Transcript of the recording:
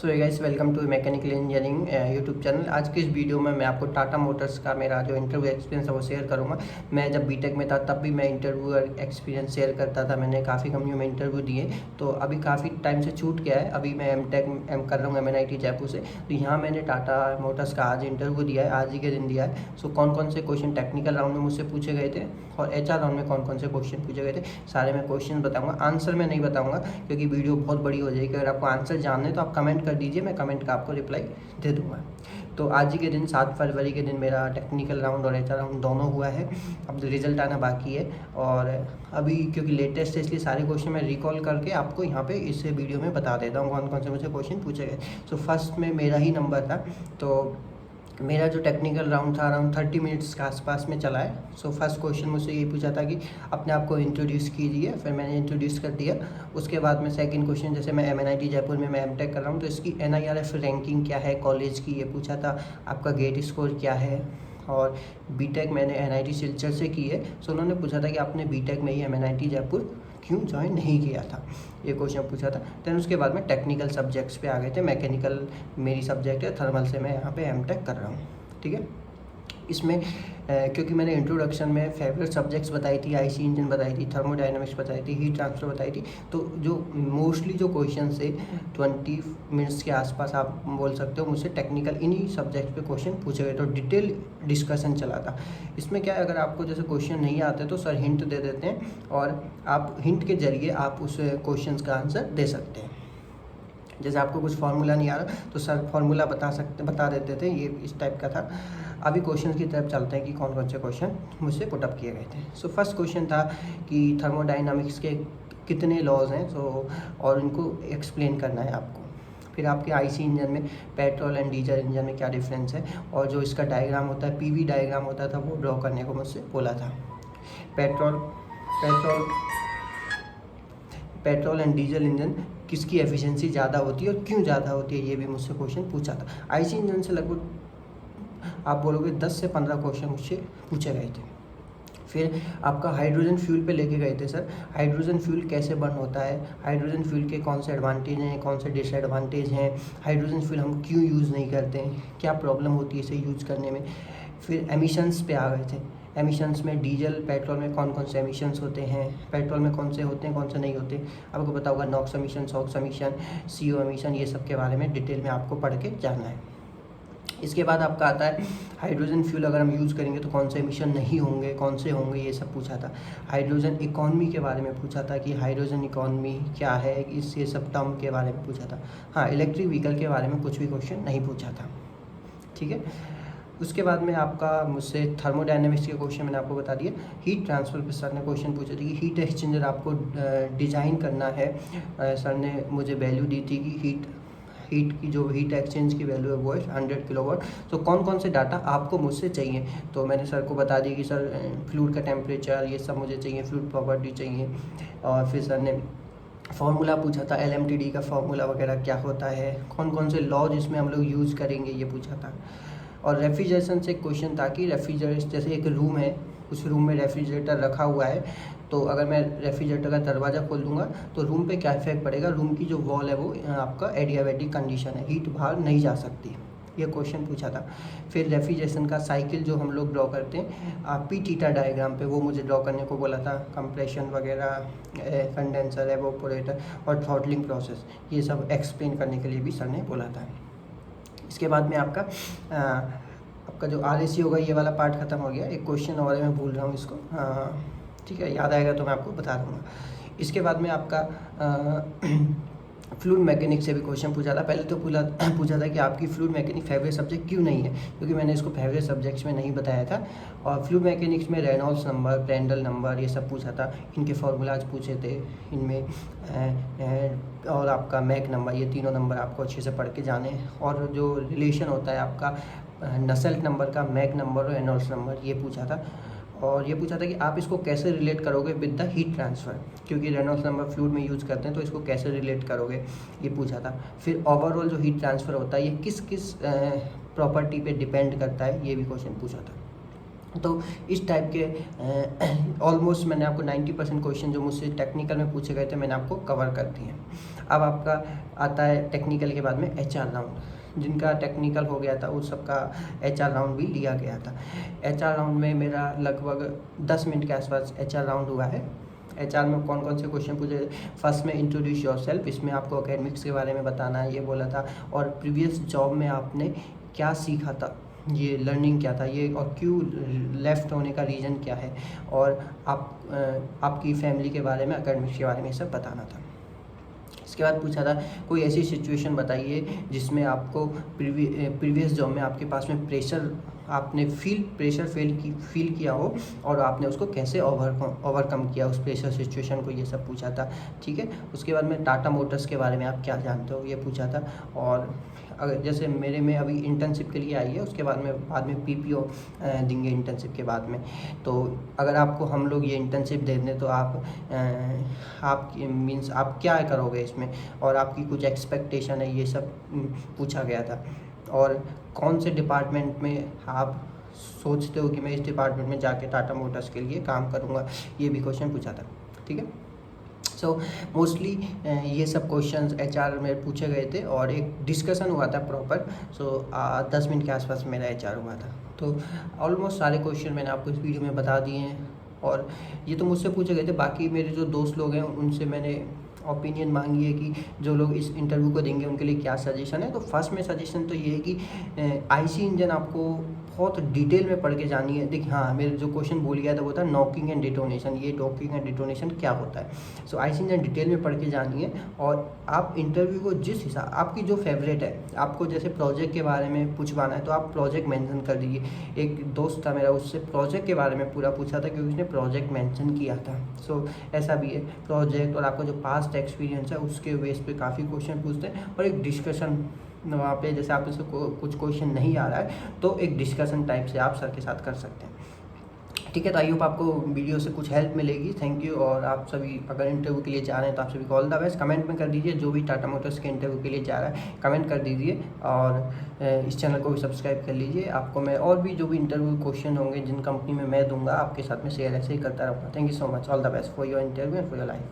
So guys welcome to mechanical engineering YouTube channel. आज के इस वीडियो में मैं आपको टाटा मोटर्स का मेरा जो इंटरव्यू एक्सपीरियंस है वो शेयर करूंगा। मैं जब बीटेक में था तब भी मैं इंटरव्यू एक्सपीरियंस शेयर करता था। मैंने काफ़ी कंपनियों में इंटरव्यू दिए, तो अभी काफ़ी टाइम से छूट गया है। अभी मैं एम कर रहा हूँ MNIT जयपुर से। तो यहाँ मैंने टाटा मोटर्स का आज इंटरव्यू दिया है, आज ही के दिन दिया है। सो कौन कौन से क्वेश्चन टेक्निकल राउंड में मुझसे पूछे गए थे और HR राउंड में कौन कौन से क्वेश्चन पूछे गए थे, सारे मैं क्वेश्चन बताऊँगा। आंसर मैं नहीं बताऊँगा क्योंकि वीडियो बहुत बड़ी हो जाएगी। अगर आपको आंसर जानना है तो आप कमेंट कर दीजिए, मैं कमेंट का आपको रिप्लाई दे दूंगा। तो आज ही के दिन 7 फरवरी के दिन मेरा टेक्निकल राउंड और HR राउंड दोनों हुआ है। अब रिजल्ट आना बाकी है और अभी क्योंकि लेटेस्ट है इसलिए सारे क्वेश्चन मैं रिकॉल करके आपको यहाँ पे इस वीडियो में बता देता हूँ कौन कौन से मुझे क्वेश्चन पूछे गए। सो फर्स्ट में मेरा ही नंबर था, तो मेरा जो टेक्निकल राउंड था अराउंड 30 मिनट्स के आसपास में चला है। सो फर्स्ट क्वेश्चन मुझसे ये पूछा था कि अपने आप को इंट्रोड्यूस कीजिए, फिर मैंने इंट्रोड्यूस कर दिया। उसके बाद में सेकंड क्वेश्चन, जैसे मैं MNIT जयपुर में मैं MTech कर रहा हूँ तो इसकी NIRF रैंकिंग क्या है कॉलेज की, ये पूछा था। आपका गेट स्कोर क्या है, और बीटेक मैंने NIT सिलचर से की है। सो उन्होंने पूछा था कि आपने बीटेक में ही MNIT जयपुर क्यों ज्वाइन नहीं किया था, ये क्वेश्चन पूछा था। देन उसके बाद में टेक्निकल सब्जेक्ट्स पे आ गए थे। मैकेनिकल मेरी सब्जेक्ट है, थर्मल से मैं यहाँ पे MTech कर रहा हूँ, ठीक है। इसमें क्योंकि मैंने इंट्रोडक्शन में फेवरेट सब्जेक्ट्स बताई थी, IC इंजन बताई थी, थर्मोडायनामिक्स बताई थी, हीट ट्रांसफर बताई थी। तो जो मोस्टली जो क्वेश्चन से 20 मिनट्स के आसपास आप बोल सकते हो मुझसे टेक्निकल इन्हीं सब्जेक्ट पे क्वेश्चन पूछे गए, तो डिटेल डिस्कशन चला था। इसमें क्या है, अगर आपको जैसे क्वेश्चन नहीं आते तो सर हिंट दे देते हैं और आप हिंट के जरिए आप उस क्वेश्चन का आंसर दे सकते हैं। जैसे आपको कुछ फार्मूला नहीं आ रहा तो सर फार्मूला बता देते थे, ये इस टाइप का था। अभी क्वेश्चन की तरफ चलते हैं कि कौन कौन से क्वेश्चन मुझसे पुटअप किए गए थे। सो फर्स्ट क्वेश्चन था कि थर्मोडाइनामिक्स के कितने लॉज हैं, सो और उनको एक्सप्लेन करना है आपको। फिर आपके IC इंजन में पेट्रोल एंड डीजल इंजन में क्या डिफरेंस है, और जो इसका डायग्राम होता है PV डायग्राम होता था वो ड्रॉ करने को मुझसे बोला था। पेट्रोल एंड डीजल इंजन किसकी एफिशिएंसी ज़्यादा होती है और क्यों ज़्यादा होती है, ये भी मुझसे क्वेश्चन पूछा था। IC इंजन से लगभग आप बोलोगे 10 से 15 क्वेश्चन मुझसे पूछे गए थे। फिर आपका हाइड्रोजन फ्यूल पे लेके गए थे सर, हाइड्रोजन फ्यूल कैसे बर्न होता है, हाइड्रोजन फ्यूल के कौन से एडवांटेज हैं, कौन से डिसएडवांटेज हैं, हाइड्रोजन फ्यूल हम क्यों यूज़ नहीं करते हैं, क्या प्रॉब्लम होती है इसे यूज़ करने में। फिर एमिशंस पे आ गए थे। एमिशंस में डीजल पेट्रोल में कौन कौन से एमिशंस होते हैं, पेट्रोल में कौन से होते हैं कौन से नहीं होते, आपको पता होगा NOx emission, SOx emission, CO emission, ये सब के बारे में डिटेल में आपको पढ़ के जाना है। इसके बाद आपका आता है हाइड्रोजन फ्यूल अगर हम यूज़ करेंगे तो कौन से एमिशन नहीं होंगे, कौन से होंगे, ये सब पूछा था। हाइड्रोजन इकॉनमी के बारे में पूछा था कि हाइड्रोजन इकॉनमी क्या है, इस ये सब टर्म के बारे में पूछा था। हाँ, इलेक्ट्रिक व्हीकल के बारे में कुछ भी क्वेश्चन नहीं पूछा था, ठीक है। उसके बाद में आपका मुझसे थर्मोडायनेमिक्स के क्वेश्चन मैंने आपको बता दिया। हीट ट्रांसफ़र पे सर ने क्वेश्चन पूछे थे कि हीट एक्सचेंजर आपको डिज़ाइन करना है। सर ने मुझे वैल्यू दी थी कि हीट की जो हीट एक्सचेंज की वैल्यू है वो है 100 किलोवाट। तो कौन कौन से डाटा आपको मुझसे चाहिए, तो मैंने सर को बता दिया कि सर फ्लूइड का टेम्परेचर ये सब मुझे चाहिए, फ्लूइड प्रॉपर्टी चाहिए। और फिर सर ने फार्मूला पूछा था, LMTD का फार्मूला वगैरह क्या होता है, कौन कौन से लॉ जिसमें हम लोग यूज़ करेंगे, ये पूछा था। और रेफ्रिजरेशन से क्वेश्चन था कि रेफ्रिजरेटर जैसे एक रूम है, उस रूम में रेफ्रिजरेटर रखा हुआ है, तो अगर मैं रेफ्रिजरेटर का दरवाज़ा खोल दूंगा तो रूम पे क्या इफेक्ट पड़ेगा, रूम की जो वॉल है वो आपका एडियाबैटिक कंडीशन है, हीट बाहर नहीं जा सकती, ये क्वेश्चन पूछा था। फिर रेफ्रिजरेशन का साइकिल जो हम लोग ड्रॉ करते हैं P थीटा डायग्राम पे, वो मुझे ड्रॉ करने को बोला था। कंप्रेशन वगैरह, कंडेंसर, एवोपोरेटर और थ्रॉटलिंग प्रोसेस, ये सब एक्सप्लेन करने के लिए भी सर ने बोला था। इसके बाद में आपका जो RAC होगा, ये वाला पार्ट ख़त्म हो गया। एक क्वेश्चन और है, मैं भूल रहा हूँ इसको, ठीक है, याद आएगा तो मैं आपको बता दूँगा। इसके बाद में आपका फ्लूइड मैकेनिक से भी क्वेश्चन पूछा था। पहले तो पूछा था कि आपकी फ्लूइड मैकेनिक फेवरेट सब्जेक्ट क्यों नहीं है, क्योंकि मैंने इसको फेवरेट सब्जेक्ट्स में नहीं बताया था। और फ्लूइड मैकेनिक्स में रेनॉल्ड्स नंबर, प्रेंडल नंबर, ये सब पूछा था, इनके फार्मूलाज पूछे थे इनमें, और आपका मैक नंबर, ये तीनों नंबर आपको अच्छे से पढ़ के जाने हैं। और जो रिलेशन होता है आपका नसेल्ट नंबर का, मैक नंबर और रेनॉल्ड्स नंबर, ये पूछा था। और ये पूछा था कि आप इसको कैसे रिलेट करोगे विद द हीट ट्रांसफ़र, क्योंकि रेनॉल्ड्स नंबर फ्लूइड में यूज़ करते हैं, तो इसको कैसे रिलेट करोगे, ये पूछा था। फिर ओवरऑल जो हीट ट्रांसफ़र होता है ये किस किस प्रॉपर्टी पे डिपेंड करता है, ये भी क्वेश्चन पूछा था। तो इस टाइप के ऑलमोस्ट मैंने आपको 90% क्वेश्चन जो मुझसे टेक्निकल में पूछे गए थे मैंने आपको कवर कर दिए हैं। अब आपका आता है टेक्निकल के बाद में HR राउंड। जिनका टेक्निकल हो गया था उस सबका HR राउंड भी लिया गया था। HR राउंड में मेरा लगभग 10 मिनट के आसपास HR राउंड हुआ है। HR में कौन कौन से क्वेश्चन पूछे? फर्स्ट में इंट्रोड्यूस योरसेल्फ, इसमें आपको एकेडमिक्स के बारे में बताना है, ये बोला था। और प्रीवियस जॉब में आपने क्या सीखा था, ये लर्निंग क्या था, ये और क्यों लेफ़्ट होने का रीज़न क्या है, और आपकी फैमिली के बारे में, एकेडमिक्स के बारे में सब बताना था। इसके बाद पूछा था कोई ऐसी सिचुएशन बताइए जिसमें आपको प्रीवियस जॉब में आपके पास में प्रेशर आपने फील किया हो और आपने उसको कैसे ओवरकम किया उस प्रेशर सिचुएशन को, ये सब पूछा था। ठीक है। उसके बाद में टाटा मोटर्स के बारे में आप क्या जानते हो, ये पूछा था। और अगर जैसे मेरे में अभी इंटर्नशिप के लिए आई है, उसके बाद में PPO देंगे इंटर्नशिप के बाद में। तो अगर आपको हम लोग ये इंटर्नशिप दे दें तो आप मीन्स आप क्या करोगे इसमें, और आपकी कुछ एक्सपेक्टेशन है, ये सब पूछा गया था। और कौन से डिपार्टमेंट में आप सोचते हो कि मैं इस डिपार्टमेंट में जाके टाटा मोटर्स के लिए काम करूँगा, ये भी क्वेश्चन पूछा था। ठीक है। सो मोस्टली ये सब क्वेश्चंस HR में पूछे गए थे और एक डिस्कशन हुआ था प्रॉपर। 10 मिनट के आसपास मेरा HR हुआ था। तो ऑलमोस्ट सारे क्वेश्चन मैंने आपको इस वीडियो में बता दिए हैं, और ये तो मुझसे पूछे गए थे। बाकी मेरे जो दोस्त लोग हैं उनसे मैंने ओपिनियन मांगी है कि जो लोग इस इंटरव्यू को देंगे उनके लिए क्या सजेशन है। तो फर्स्ट में सजेशन तो ये है कि IC इंजन आपको बहुत डिटेल में पढ़ के जानी है। देखिए हाँ, मेरे जो क्वेश्चन बोल गया था वो था नॉकिंग एंड डिटोनेशन। ये नॉकिंग एंड डिटोनेशन क्या होता है? सो IC इंजन डिटेल में पढ़ के जानी है। और आप इंटरव्यू को जिस हिसाब आपकी जो फेवरेट है, आपको जैसे प्रोजेक्ट के बारे में पूछवाना है तो आप प्रोजेक्ट मेंशन कर दीजिए। एक दोस्त था मेरा, उससे प्रोजेक्ट के बारे में पूरा पूछा था क्योंकि उसने प्रोजेक्ट मेंशन किया था। सो ऐसा भी है, प्रोजेक्ट और आपका जो पास्ट एक्सपीरियंस है उसके बेस पे काफ़ी क्वेश्चन पूछते हैं। और एक डिस्कशन वहाँ पे, जैसे आप इससे कुछ क्वेश्चन नहीं आ रहा है तो एक डिस्कशन टाइप से आप सर के साथ कर सकते हैं। ठीक है। तो आई होप आपको वीडियो से कुछ हेल्प मिलेगी। Thank you. और आप सभी अगर इंटरव्यू के लिए जा रहे हैं तो आप सभी को ऑल द बेस्ट। कमेंट में कर दीजिए, जो भी टाटा मोटर्स के इंटरव्यू के लिए जा रहा है कमेंट कर दीजिए। और इस चैनल को भी सब्सक्राइब कर लीजिए। आपको मैं और भी जो भी इंटरव्यू क्वेश्चन होंगे जिन कंपनी में मैं दूंगा आपके साथ में शेयर ऐसे ही करता रहूँगा। Thank you so much. All the best for your interview and for your life.